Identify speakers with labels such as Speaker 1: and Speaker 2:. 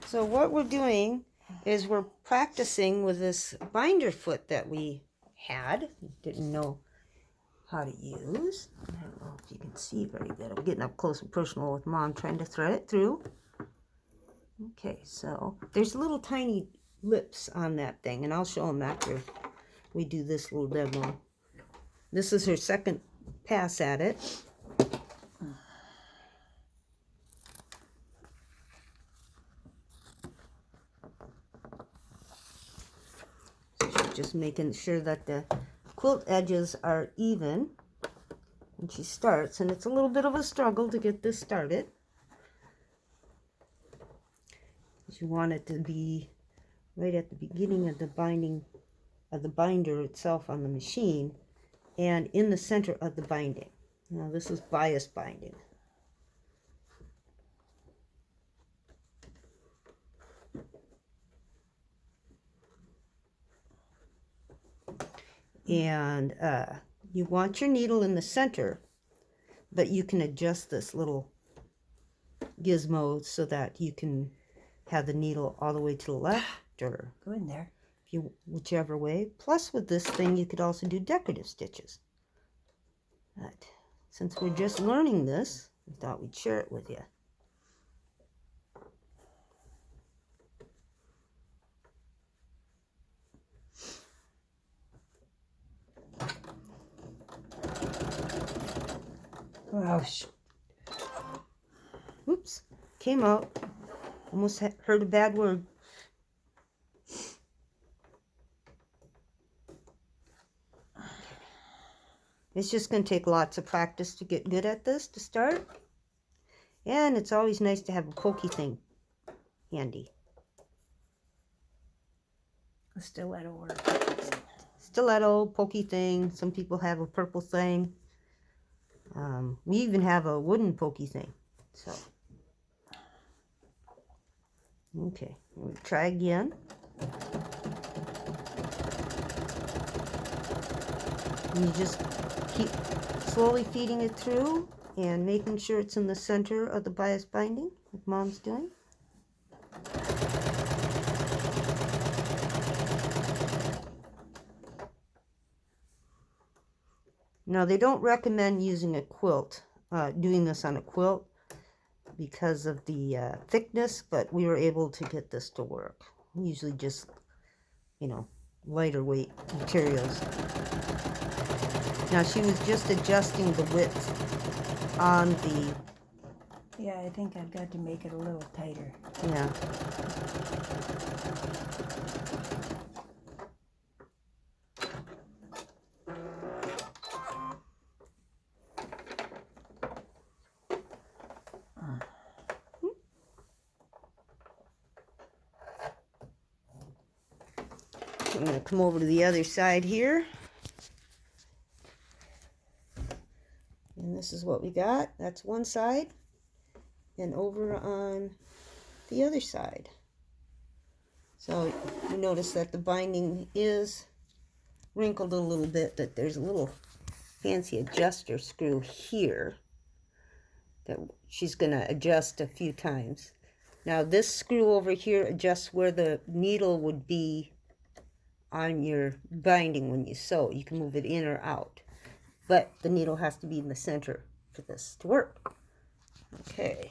Speaker 1: So what we're doing is we're practicing with this binder foot that we didn't know how to use. I don't know if you can see very good. I'm getting up close and personal with Mom trying to thread it through. Okay, so there's little tiny lips on that thing, and I'll show them after we do this little demo. This is her second pass at it. Just making sure that the quilt edges are even when she starts, and it's a little bit of a struggle to get this started. You want it to be right at the beginning of the binding of the binder itself on the machine and in the center of the binding. Now this is bias binding. And you want your needle in the center, but you can adjust this little gizmo so that you can have the needle all the way to the left or
Speaker 2: go in there,
Speaker 1: whichever way. Plus with this thing you could also do decorative stitches. But since we're just learning this, we thought we'd share it with you.
Speaker 2: Oh,
Speaker 1: oops, came out. Almost heard a bad word. It's just going to take lots of practice to get good at this to start. And it's always nice to have a pokey thing handy.
Speaker 2: a stiletto or
Speaker 1: Stiletto, pokey thing. Some people have a purple thing. We even have a wooden pokey thing. So, okay, we'll try again. And you just keep slowly feeding it through and making sure it's in the center of the bias binding, like Mom's doing. Now, they don't recommend using a quilt, doing this on a quilt because of the thickness, but we were able to get this to work. Usually just, lighter weight materials. Now, she was just adjusting the width on the...
Speaker 2: Yeah, I think I've got to make it a little tighter.
Speaker 1: Yeah. I'm going to come over to the other side here. And this is what we got. That's one side. And over on the other side. So you notice that the binding is wrinkled a little bit, that there's a little fancy adjuster screw here that she's going to adjust a few times. Now this screw over here adjusts where the needle would be on your binding when you sew. You can move it in or out, but the needle has to be in the center for this to work. Okay.